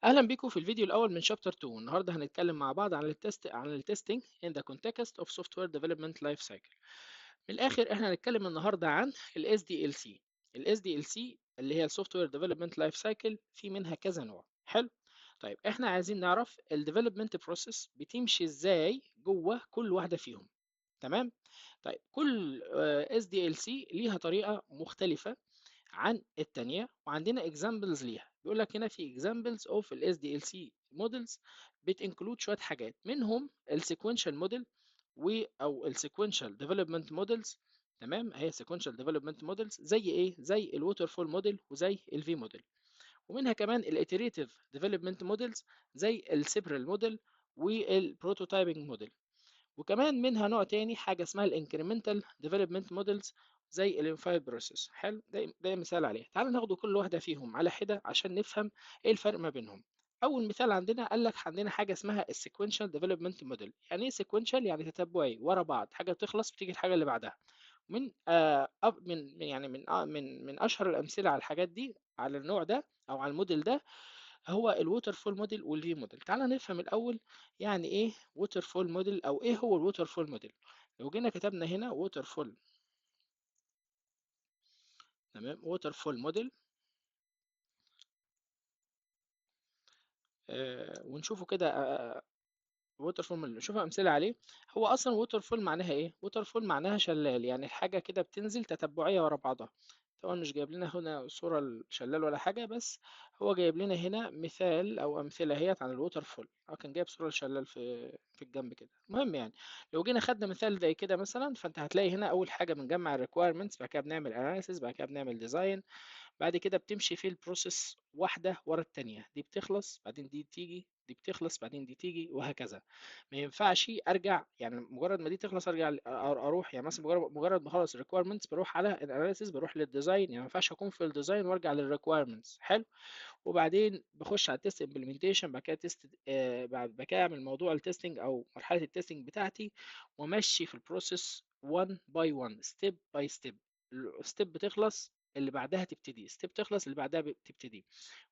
اهلا بيكم في الفيديو الاول من شابتر 2. النهارده هنتكلم مع بعض عن التستنج in the context of software development life cycle. من الاخر احنا هنتكلم النهارده عن ال SDLC. ال SDLC اللي هي ال Software Development Life Cycle، في منها كذا نوع. حلو. طيب احنا عايزين نعرف ال development process بتمشي ازاي جوه كل واحده فيهم. تمام. طيب كل SDLC ليها طريقه مختلفه عن التانية، وعندنا examples ليها. بيقول لك هنا في examples of ال SDLC models بتinclude شوية حاجات، منهم ال sequential model أو ال sequential development models. تمام، هي sequential development models زي إيه؟ زي ال waterfall model وزي ال V model. ومنها كمان ال iterative development models زي ال spiral model وال prototyping model. وكمان منها نوع تاني حاجة اسمها الانكريمنتال ديفلوبمنت موديلز زي الانفايد بروسيس. حلو، ده مثال عليه. تعال ناخد كل واحدة فيهم على حدة عشان نفهم ايه الفرق ما بينهم. أول مثال عندنا قال لك عندنا حاجة اسمها السيكونشال ديفلوبمنت موديل. يعني ايه سيكونشال؟ يعني تتبعي ورا بعض، حاجة بتخلص بتيجي الحاجة اللي بعدها. من يعني من أشهر الأمثلة على الحاجات دي، على النوع ده أو على الموديل ده، هو الووتر فول موديل والفي موديل. تعال نفهم الاول يعني ايه ووتر فول موديل او ايه هو الووتر فول موديل. لو جينا كتبنا هنا ووتر فول، تمام، ووتر فول موديل، ونشوفه كده. ووتر فول موديل نشوف امثله عليه. هو اصلا ووتر فول معناها ايه؟ ووتر فول معناها شلال، يعني الحاجه كده بتنزل تتبعيه ورا بعضها. طبعا مش جايب لنا هنا صوره الشلال ولا حاجه، بس هو جايب لنا هنا مثال او امثله هي عن الووتر فول. هو كان جايب صوره الشلال في الجنب كده. المهم يعني، لو جينا خدنا مثال زي كده مثلا، فانت هتلاقي هنا اول حاجه بنجمع الريكويرمنتس، بعد كده بنعمل اناليسيس، بعد كده بنعمل ديزاين، بعد كده بتمشي في البروسيس واحدة ورا التانية. دي بتخلص بعدين دي تيجي، دي بتخلص بعدين دي تيجي، وهكذا. ما ينفعش ارجع يعني مجرد ما دي تخلص ارجع اروح، يعني مثلا مجرد ما اخلص الريكويرمنتس بروح على الاناليسيس، بروح للديزاين. يعني ما ينفعش اكون في الديزاين وارجع للريكويرمنتس. حلو. وبعدين بخش على التست امبلمنتيشن، بعد كده تيست، بعد كده اعمل موضوع التستنج او مرحله التستنج بتاعتي، وامشي في البروسيس 1 باي 1، ستيب باي ستيب. الستيب بتخلص اللي بعدها تبتدي، ستيب تخلص اللي بعدها تبتدي.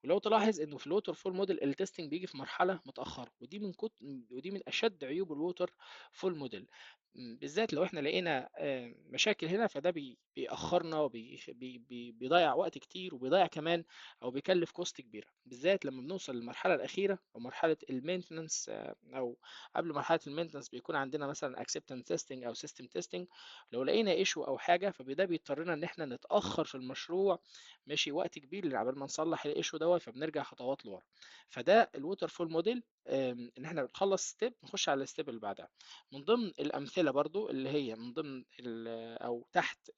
ولو تلاحظ انه في الووتر فول موديل التستنج بيجي في مرحله متاخره، ودي من اشد عيوب الووتر فول موديل. بالذات لو احنا لقينا مشاكل هنا، فده بيأخرنا وبيضيع وقت كتير، وبيضيع كمان او بيكلف كوست كبيره، بالذات لما بنوصل للمرحله الاخيره او مرحله المينتنس. او قبل مرحله المينتنس بيكون عندنا مثلا اكسبتنس تيستنج او سيستم تيستنج. لو لقينا ايشو او حاجه، فده بيضطرنا ان احنا نتاخر في المشروع ماشي وقت كبير عبال ما نصلح الايشو دوت، فبنرجع خطوات لورا. فده الووتر فول موديل، ان احنا بنخلص ستيب نخش على الستيب اللي بعدها. من ضمن الامثله برضو اللي هي من ضمن او تحت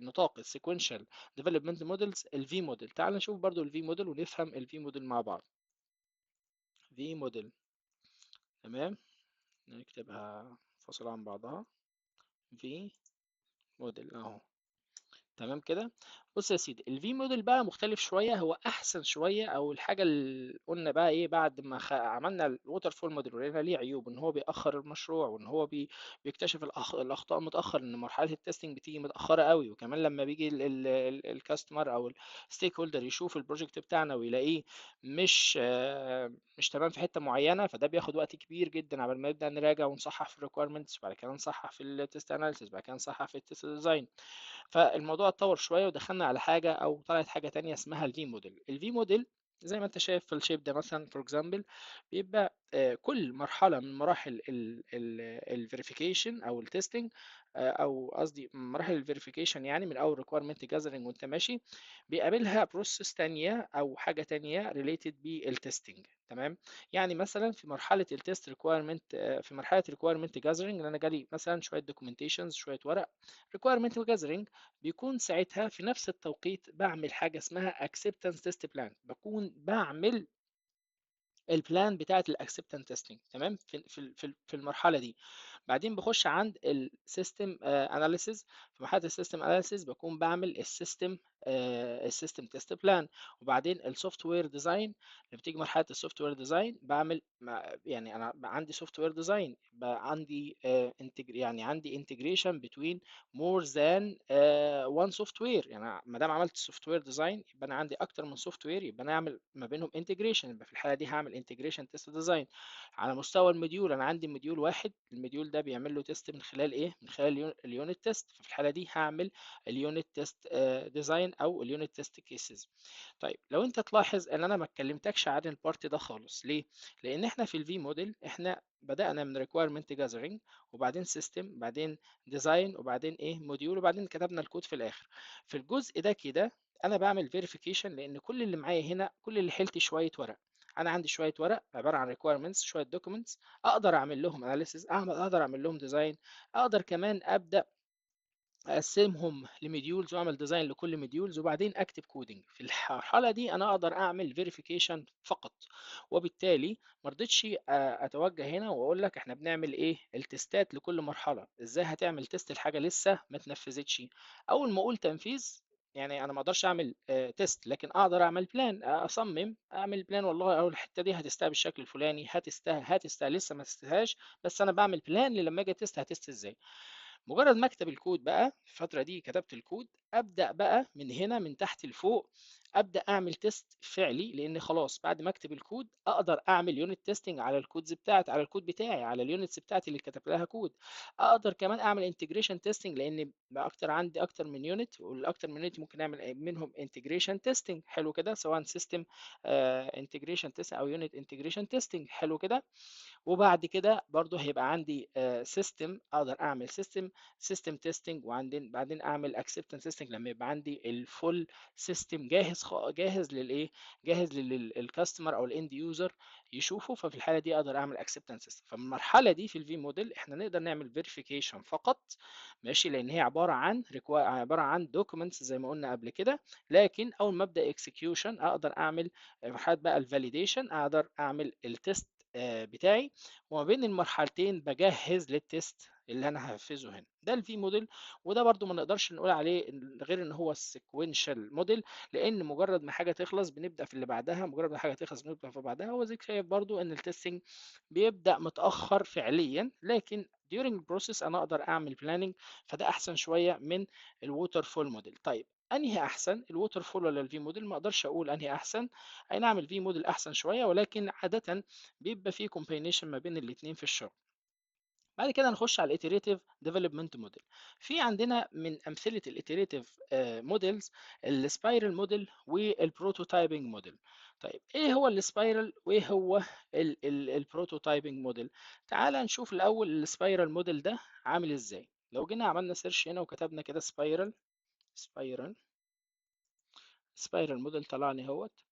نطاق السيكونشال ديفلوبمنت موديلز الفي موديل. تعال نشوف برضو الفي موديل ونفهم الفي موديل مع بعض. في موديل، تمام، نكتبها فاصلة عن بعضها. في موديل اهو، تمام كده. بص يا سيدي، الفي موديل بقى مختلف شويه، هو احسن شويه. او الحاجه اللي قلنا بقى ايه بعد ما عملنا الووتر فول موديل ولقينا ليه عيوب، ان هو بيأخر المشروع، وان هو بيكتشف الاخطاء متأخر، ان مرحله التستنج بتيجي متأخره قوي. وكمان لما بيجي الكاستمر او الستيك هولدر يشوف البروجكت بتاعنا ويلاقيه مش تمام في حته معينه، فده بياخد وقت كبير جدا قبل ما نبدا نراجع ونصحح في الريكويرمنتس، وبعد كده نصحح في التست اناليسيس، بعد كده نصحح في التست ديزاين. فالموضوع اتطور شويه ودخلنا على حاجه او طلعت حاجه تانية اسمها الفي موديل. الفي موديل زي ما انت شايف في الشيب ده مثلا، فور اكزامبل، بيبقى كل مرحله من مراحل الفيريفيكيشن او التستنج، او قصدي مراحل الفيريفيكيشن، يعني من اول ريكويرمنت جاذرنج وانت ماشي، بيقابلها بروسيس تانية او حاجه تانية ريليتد بالتستنج. تمام. يعني مثلا في مرحله التست ريكويرمنت، في مرحله ريكويرمنت جاذرنج، انا جالي مثلا شويه دوكيومنتيشنز، شويه ورق requirement gathering، بيكون ساعتها في نفس التوقيت بعمل حاجة اسمها acceptance test plan. بكون بعمل البلان بتاعة الاكسبتنس تيستنج. تمام. في المرحلة دي بعدين بخش عند السيستم اناليسيز. في مرحله السيستم اناليسيز بكون بعمل السيستم تيست بلان. وبعدين السوفت وير ديزاين. لما بتيجي مرحله السوفت وير ديزاين بعمل يعني انا عندي سوفت وير ديزاين، عندي يعني عندي انتجريشن بتوين مور ذان وان سوفت وير. يعني ما دام عملت سوفت وير ديزاين يبقى انا عندي اكتر من سوفت وير، يبقى انا اعمل ما بينهم انتجريشن. يبقى في الحاله دي هعمل انتجريشن تيست ديزاين. على مستوى المديول انا عندي مديول واحد، المديول ده بيعمل له تيست من خلال ايه؟ من خلال اليونت تيست. ففي الحاله دي هعمل اليونت تيست ديزاين او اليونت تيست كيسز. طيب لو انت تلاحظ ان انا ما اتكلمتكش عن البارت ده خالص، ليه؟ لان احنا في الفي موديل احنا بدأنا من requirement gathering، وبعدين system، بعدين design، وبعدين ايه موديول، وبعدين كتبنا الكود في الاخر. في الجزء ده كده انا بعمل verification، لان كل اللي معايا هنا، كل اللي حيلتي شوية ورق. انا عندي شوية ورق عبارة عن requirements، شوية documents، اقدر اعمل لهم analysis، اقدر اعمل لهم design، اقدر كمان ابدأ اقسمهم لمديولز واعمل ديزاين لكل مديولز، وبعدين اكتب كودنج. في الحاله دي انا اقدر اعمل فيريفيكيشن فقط. وبالتالي ما رضيتش اتوجه هنا واقول لك احنا بنعمل ايه التستات لكل مرحله. ازاي هتعمل تيست الحاجه لسه ما اتنفذتش؟ اول ما اقول تنفيذ، يعني انا ما اقدرش اعمل تيست، لكن اقدر اعمل بلان، اصمم اعمل بلان. والله اول الحته دي هتستها بالشكل الفلاني، هتستها لسه ما تستهاش، بس انا بعمل بلان لما اجي تيست هتست ازاي. مجرد ما اكتب الكود بقى، الفترة دي كتبت الكود، ابدأ بقى من هنا من تحت لفوق ابدأ اعمل تيست فعلي. لان خلاص بعد ما اكتب الكود اقدر اعمل يونت تيستنج على الكودز بتاعتي، على الكود بتاعي، على اليونتس بتاعتي اللي كتب لها كود. اقدر كمان اعمل انتجريشن تيستنج، لان بقى عندي اكتر من يونت، والاكتر من يونت ممكن اعمل منهم انتجريشن تيستنج. حلو كده، سواء سيستم انتجريشن تيست او يونت انتجريشن تيستنج. حلو كده. وبعد كده برضو هيبقى عندي سيستم، اقدر اعمل سيستم تيستنج، وبعدين اعمل اكسبتنس تيستنج لما يبقى عندي الفول سيستم جاهز، جاهز للايه، جاهز للكاستمر او الاند يوزر يشوفه. ففي الحاله دي اقدر اعمل اكسبتنس تيست. ففي المرحله دي في الفي موديل احنا نقدر نعمل فيريفيكيشن فقط، ماشي، لان هي عباره عن دوكيومنتس زي ما قلنا قبل كده. لكن اول ما ابدا اكسكيوشن اقدر اعمل مرحله بقى الفاليديشن، اقدر اعمل التيست بتاعي. وما بين المرحلتين بجهز للتيست اللي انا هنفذه هنا. ده الفي موديل. وده برضو ما نقدرش نقول عليه غير ان هو السيكوينشال موديل، لان مجرد ما حاجه تخلص بنبدا في اللي بعدها، مجرد ما حاجه تخلص بنبدا في بعدها. وزيك شايف برضو ان التستنج بيبدا متاخر فعليا، لكن during process انا اقدر اعمل planning. فده احسن شويه من الووتر فول موديل. طيب انهي احسن، الووتر فول ولا الفي موديل؟ ما اقدرش اقول انهي احسن. اي نعم الفي موديل احسن شويه، ولكن عاده بيبقى فيه كومبينيشن ما بين الاثنين في الشغل. بعد كده نخش على الايتريتيف ديفلوبمنت موديل. في عندنا من امثله الايتريتيف موديلز السبايرال موديل والبروتوتايبنج موديل. طيب ايه هو السبايرال وايه هو البروتوتايبنج موديل؟ تعال نشوف الاول السبايرال موديل ده عامل ازاي. لو جينا عملنا سيرش هنا وكتبنا كده سبايرال موديل، طلعني اهوت.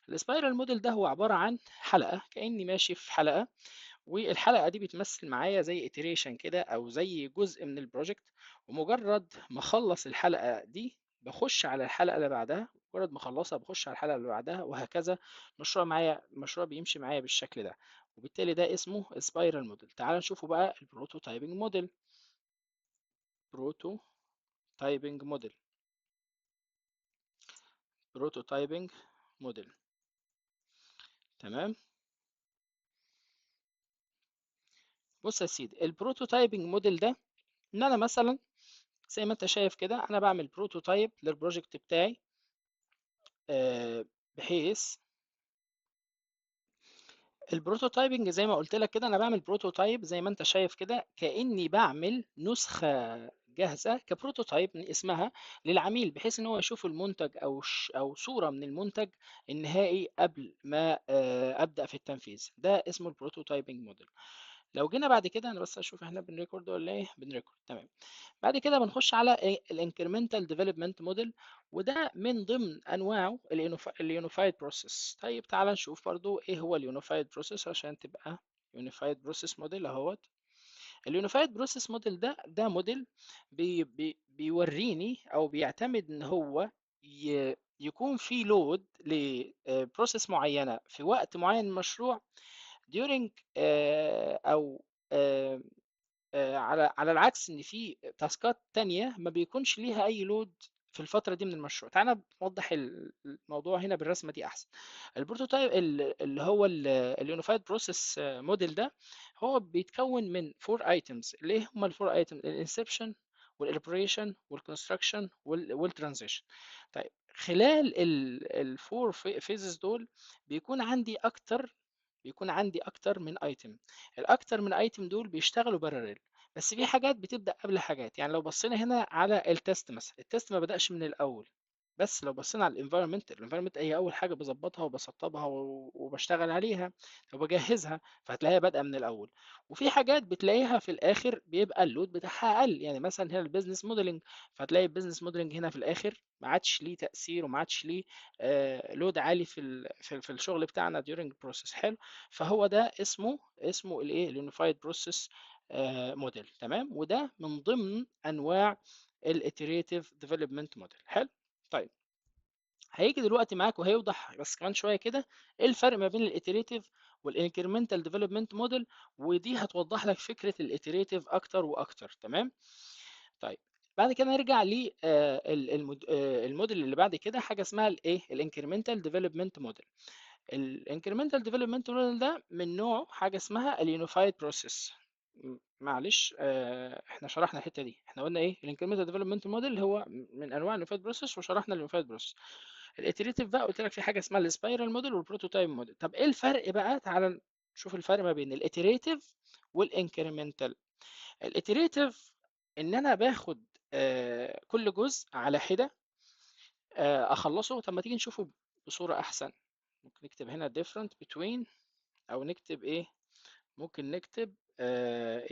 السبايرال موديل ده هو عباره عن حلقه، كاني ماشي في حلقه، والحلقة دي بتمثل معايا زي iteration كده أو زي جزء من البروجكت. ومجرد ما أخلص الحلقة دي بخش على الحلقة اللي بعدها، مجرد ما أخلصها بخش على الحلقة اللي بعدها، وهكذا. مشروع بيمشي معايا بالشكل ده. وبالتالي ده اسمه سبايرال موديل. تعال نشوفه بقى البروتوتايبنج موديل. بروتوتايبنج موديل بروتوتايبنج موديل تمام. بص يا سيدي، البروتوتايبنج موديل ده ان انا مثلا زي ما انت شايف كده انا بعمل بروتوتايب للبروجكت بتاعي، بحيث البروتوتايبنج زي ما قلت لك كده انا بعمل بروتوتايب زي ما انت شايف كده، كاني بعمل نسخه جاهزه كبروتوتايب من اسمها للعميل، بحيث ان هو يشوف المنتج او صوره من المنتج النهائي قبل ما ابدا في التنفيذ. ده اسمه البروتوتايبنج موديل. لو جينا بعد كده، انا بس اشوف احنا بنريكورد ولا ايه، بنريكورد تمام. بعد كده بنخش على الانكريمنتال ديفلوبمنت موديل، وده من ضمن انواعه اليونيفايد بروسيس. طيب تعال نشوف برضو ايه هو اليونيفايد بروسيس عشان تبقى يونيفايد بروسيس موديل اهوت. اليونيفايد بروسيس موديل ده موديل بيوريني او بيعتمد ان هو يكون في لود لبروسيس معينه في وقت معين من المشروع during او على العكس ان في تاسكات تانية ما بيكونش ليها اي لود في الفترة دي من المشروع. تعالى نوضح الموضوع هنا بالرسمة دي احسن. البروتوتايب اللي هو اليونيفايد بروسيس موديل ده، هو بيتكون من فور ايتمز. اللي هم الفور ايتمز؟ الانسبشن والالبريشن والكونستراكشن والترانزيشن. طيب خلال الفور فيزز دول بيكون عندي اكتر من ايتم. الاكتر من ايتم دول بيشتغلوا باراليل، بس في حاجات بتبدا قبل حاجات. يعني لو بصينا هنا على التست مثلا، التست ما بداش من الاول. بس لو بصينا على الانفايرمنت هي اول حاجه بظبطها وبسطبها وبشتغل عليها وبجهزها، فهتلاقيها بادئه من الاول. وفي حاجات بتلاقيها في الاخر بيبقى اللود بتاعها اقل. يعني مثلا هنا البيزنس موديلنج، فتلاقي البيزنس موديلنج هنا في الاخر ما عادش ليه تاثير وما عادش ليه لود عالي في الشغل بتاعنا during process. حلو. فهو ده اسمه الايه، اليونيفايد بروسيس موديل. تمام. وده من ضمن انواع الاتريتيف ديفلوبمنت موديل. حلو. طيب هيجي دلوقتي معاك وهيوضح بس كمان شويه كده ايه الفرق ما بين الاتريتيف والانكريمنتال ديفلوبمنت موديل، ودي هتوضح لك فكره الاتريتيف اكتر واكتر. تمام. طيب بعد كده نرجع للموديل اللي بعد كده، حاجه اسمها الايه، الانكريمنتال ديفلوبمنت موديل. الانكريمنتال ديفلوبمنت موديل ده من نوعه حاجه اسمها اليونيفايد بروسيس. معلش احنا شرحنا الحته دي. احنا قلنا ايه؟ الانكريمنتال ديفلوبمنت موديل هو من انواع اليونيفايد بروسيس، وشرحنا اليونيفايد بروسيس. الاتريتيف بقى قلت لك في حاجه اسمها السبايرال موديل والبروتوتايب موديل. طب ايه الفرق بقى؟ تعال نشوف الفرق ما بين الاتريتيف والانكريمنتال. الاتريتيف ان انا باخد كل جزء على حده اخلصه. طب ما تيجي نشوفه بصوره احسن. ممكن نكتب هنا different between، او نكتب ايه، ممكن نكتب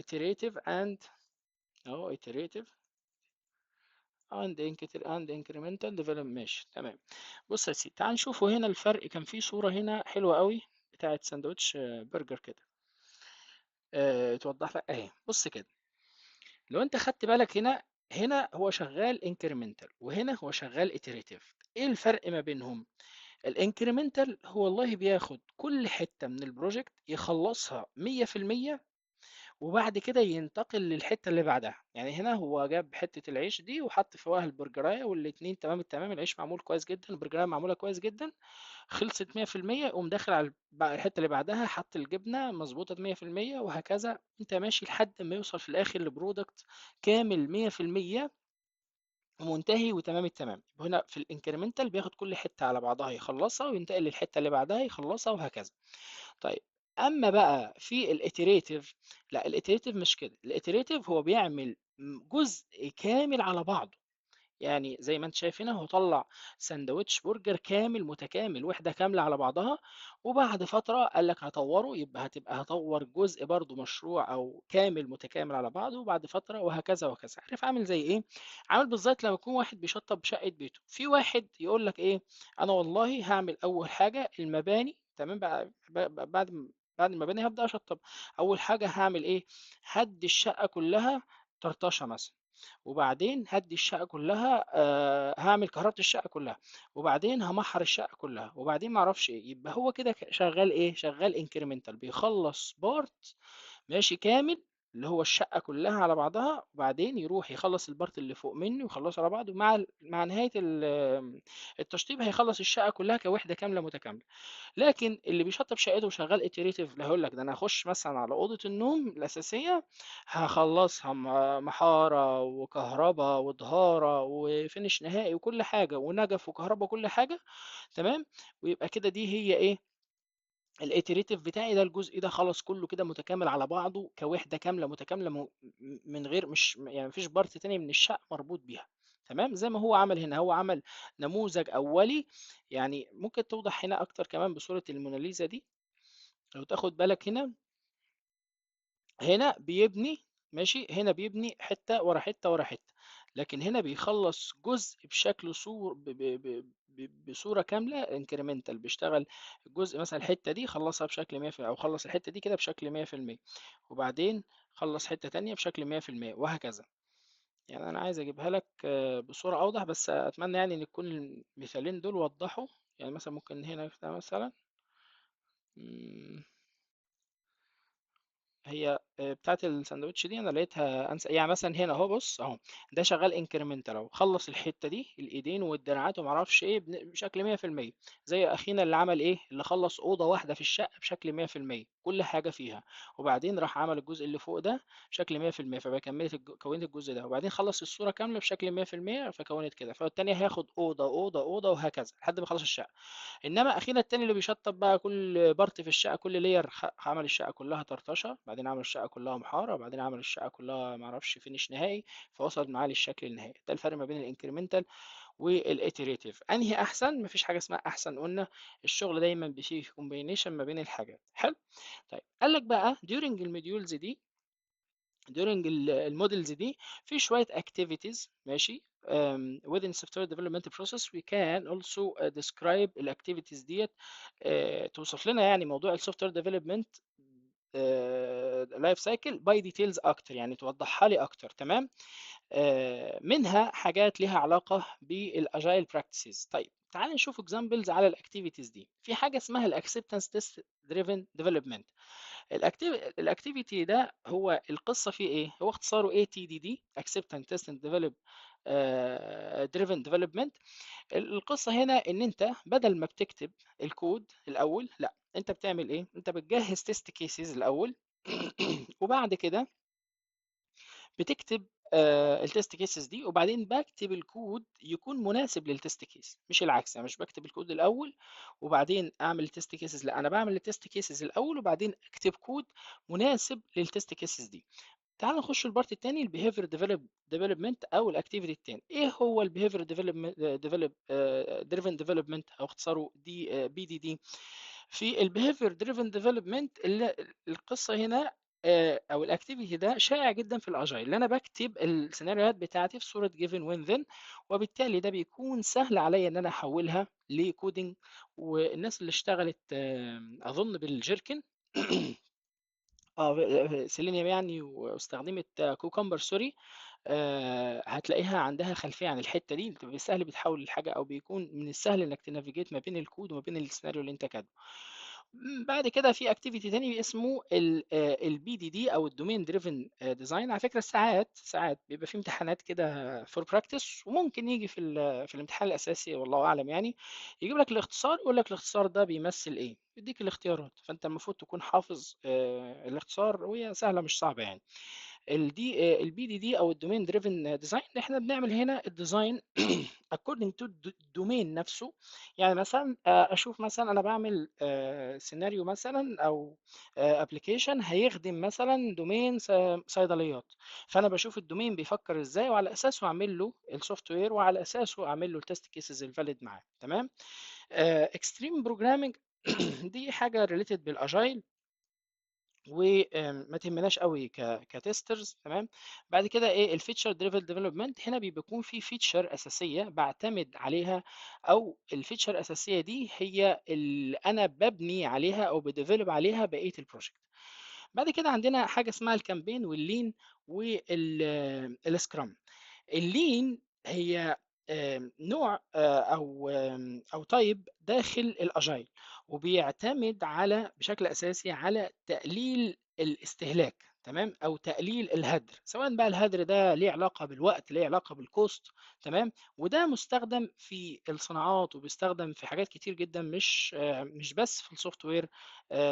iterative and اهو iterative and incremental development. ماشي تمام. بص يا سيدي، تعال نشوفوا هنا الفرق. كان في صورة هنا حلوة قوي بتاعت ساندوتش برجر كده توضح لك اهي. بص كده، لو انت خدت بالك هنا هو شغال incremental وهنا هو شغال iterative. ايه الفرق ما بينهم؟ الانكريمنتال هو والله بياخد كل حتة من البروجكت يخلصها 100%، وبعد كده ينتقل للحتة اللي بعدها. يعني هنا هو جاب حتة العيش دي وحط فيها البرجراية، والاتنين تمام التمام، العيش معمول كويس جدا، البرجراية معمولة كويس جدا، خلصت 100%، يقوم داخل على الحتة اللي بعدها حط الجبنة مظبوطة 100%، وهكذا انت ماشي لحد ما يوصل في الآخر لبرودكت كامل 100% ومنتهي وتمام التمام. هنا في الانكريمنتال بياخد كل حتة على بعضها يخلصها وينتقل للحتة اللي بعدها يخلصها وهكذا. طيب اما بقى في الاتريتيف، لا الاتريتيف مش كده. الاتريتيف هو بيعمل جزء كامل على بعضه. يعني زي ما انت شايف هنا هو طلع سندوتش برجر كامل متكامل، وحدة كاملة على بعضها، وبعد فترة قال لك هطوره، يبقى هطور جزء برضو مشروع او كامل متكامل على بعضه، وبعد فترة وهكذا وهكذا. عارف عامل زي ايه؟ عامل بالظبط لما يكون واحد بيشطب شقة بيته، في واحد يقول لك ايه، انا والله هعمل اول حاجة المباني. تمام بقى بعد المباني هبدأ اشطب. اول حاجة هعمل ايه؟ هدي الشقة كلها طرطشة مثلا، وبعدين هدي الشقة كلها هعمل كهربة الشقة كلها، وبعدين همحر الشقة كلها، وبعدين معرفش ايه. يبقى هو كده شغال ايه؟ شغال انكريمنتال، بيخلص بارت ماشي كامل اللي هو الشقة كلها على بعضها، وبعدين يروح يخلص البارت اللي فوق منه ويخلصه على بعضه، مع نهاية التشطيب هيخلص الشقة كلها كوحدة كاملة متكاملة. لكن اللي بيشطب شقته وشغال اتريتيف، لا هيقول لك ده انا هخش مثلا على اوضه النوم الاساسيه هخلصها محاره وكهرباء ودهاره وفينش نهائي وكل حاجه ونجف وكهرباء وكل حاجه. تمام. ويبقى كده دي هي ايه، الاتريتيف بتاعي ده. الجزء ده خلاص كله كده متكامل على بعضه كوحده كامله متكامله، من غير مش يعني مفيش بارت تاني من الشقه مربوط بيها. تمام. زي ما هو عمل هنا، هو عمل نموذج اولي. يعني ممكن توضح هنا اكتر كمان بصوره الموناليزا دي. لو تاخد بالك هنا بيبني، ماشي، هنا بيبني حتة ورا حتة ورا حتة، لكن هنا بيخلص جزء بشكل صور بصورة كاملة انكريمنتال. بيشتغل الجزء مثلا الحتة دي خلصها بشكل 100%، أو خلص الحتة دي كده بشكل 100%، وبعدين خلص حتة تانية بشكل 100%، وهكذا. يعني أنا عايز أجيبها لك بصورة أوضح، بس أتمنى يعني إن يكون المثالين دول وضحوا. يعني مثلا ممكن هنا مثلا هي بتاعة الساندوتش دي أنا لقيتها أنسى، يعني مثلًا هنا أهو بُص أهو، ده شغال incremental أهو، خلّص الحتة دي الإيدين والدراعات وما أعرفش إيه بشكل 100%، زي أخينا اللي عمل إيه، اللي خلّص أوضة واحدة في الشقة بشكل 100%، كل حاجة فيها، وبعدين راح عمل الجزء اللي فوق ده بشكل 100%، فبقى كوّنت الجزء ده، وبعدين خلّص الصورة كاملة بشكل 100% فكوّنت كده، فالتاني هياخد أوضة، أوضة، أوضة وهكذا لحد ما يخلّص الشقة. انما اخينا التاني اللي بيشطب بقى كل بارت في الشقه، كل لير عمل الشقه كلها طرطشه، بعدين عمل الشقه كلها محاره، بعدين عمل الشقه كلها معرفش فينش نهائي، فوصل معاه للشكل النهائي. ده الفرق ما بين الانكريمنتال والاتريتيف. انهي احسن؟ مفيش حاجه اسمها احسن، قلنا الشغل دايما فيه كومبينيشن ما بين الحاجات. حلو. طيب قال لك بقى during الموديولز دي، during المودلز دي في شويه activities ماشي. within software development process we can also describe الاكتيفيتيز ديت، توصف لنا يعني موضوع السوفت وير ديفلوبمنت لايف سايكل باي ديتيلز اكتر، يعني توضحها لي اكتر. تمام. منها حاجات ليها علاقه بالاجايل براكتسز. طيب تعال نشوف اكزامبلز على الاكتيفيتيز دي. في حاجه اسمها الاكسبتنس تيست دريفن ديفلوبمنت. الاكتيفيتي ده هو القصه فيه ايه؟ هو اختصاره اي تي دي دي، acceptance test and develop driven development. القصه هنا ان انت بدل ما بتكتب الكود الاول، لا انت بتعمل ايه؟ انت بتجهز تيست كيسز الاول وبعد كده بتكتب التست كيسز دي، وبعدين بكتب الكود يكون مناسب للتست كيس، مش العكس. يعني مش بكتب الكود الاول وبعدين اعمل التست كيسز، لا انا بعمل التست كيسز الاول وبعدين اكتب كود مناسب للتست كيسز دي. تعال نخش البارت الثاني، البيهيفير ديفلوبمنت او الاكتيفيتي الثاني. ايه هو البيهيفير دريفن ديفلوبمنت او اختصاره دي بي دي دي؟ في البيهيفير دريفن ديفلوبمنت القصه هنا او الاكتيفيتي ده شائع جدا في الاجايل، اللي انا بكتب السيناريوهات بتاعتي في صوره جيفن وين ذن، وبالتالي ده بيكون سهل عليا ان انا احولها لكودينج. والناس اللي اشتغلت اظن بالجيركن سيلينيوم يعني، واستخدمت كوكمبر سوري، هتلاقيها عندها خلفيه عن الحته دي، بتبقى بالسهل بتحول الحاجه، او بيكون من السهل انك تنافيجيت ما بين الكود وما بين السيناريو اللي انت كاتبه. بعد كده في اكتيفيتي تاني اسمه البي دي دي او الدومين دريفن ديزاين. على فكره ساعات بيبقى في امتحانات كده فور براكتس، وممكن يجي في الامتحان الاساسي والله اعلم يعني، يجيب لك الاختصار، يقول لك الاختصار ده بيمثل ايه، يديك الاختيارات، فانت المفروض تكون حافظ الاختصار، وهي سهله مش صعبه يعني. البي دي دي او الدومين دريفن ديزاين، احنا بنعمل هنا الديزاين according to الدومين نفسه. يعني مثلا اشوف مثلا انا بعمل سيناريو مثلا او ابلكيشن هيخدم مثلا دومين صيدليات، فانا بشوف الدومين بيفكر ازاي، وعلى اساسه اعمل له السوفت وير، وعلى اساسه اعمل له التست كيسز الفاليد معاه. تمام. اكستريم بروجرامنج دي حاجه ريليتد بالاجايل، وما تهمناش قوي كتسترز. تمام. بعد كده ايه الفيتشر دريفن ديفلوبمنت؟ هنا بيكون في فيتشر اساسيه بعتمد عليها، او الفيتشر الاساسيه دي هي اللي انا ببني عليها او بديفلوب عليها بقيه البروجكت. بعد كده عندنا حاجه اسمها الكامبين واللين والسكرام. اللين هي نوع او طيب داخل الاجايل، وبيعتمد على بشكل اساسي على تقليل الاستهلاك. تمام. او تقليل الهدر، سواء بقى الهدر ده ليه علاقه بالوقت، ليه علاقه بالكوست. تمام. وده مستخدم في الصناعات، وبيستخدم في حاجات كتير جدا، مش بس في السوفت وير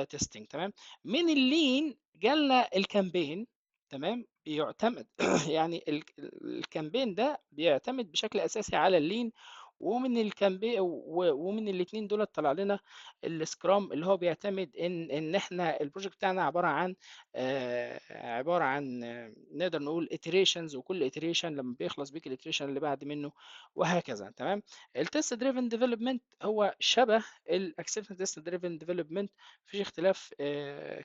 تيستنج. تمام. من اللين جالنا الكامبين. تمام. بيعتمد يعني الكامبين ده بيعتمد بشكل اساسي على اللين، ومن الكامبين ومن الاثنين دول طلع لنا السكرام، اللي هو بيعتمد ان احنا البروجكت بتاعنا عباره عن نقدر نقول iterations، وكل iteration لما بيخلص بيك الiteration اللي بعد منه، وهكذا. تمام. التست دريفن ديفلوبمنت هو شبه الاكسبتنس تيست دريفن ديفلوبمنت، مفيش اختلاف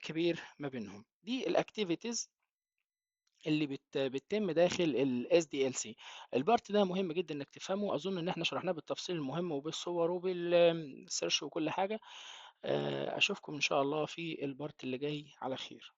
كبير ما بينهم. دي الاكتيفيتيز اللي بتتم داخل ال SDLC. البارت ده مهم جدا انك تفهمه، اظن ان احنا شرحناه بالتفصيل المهم وبالصور وبالسيرش وكل حاجة. اشوفكم ان شاء الله في البارت اللي جاي على خير.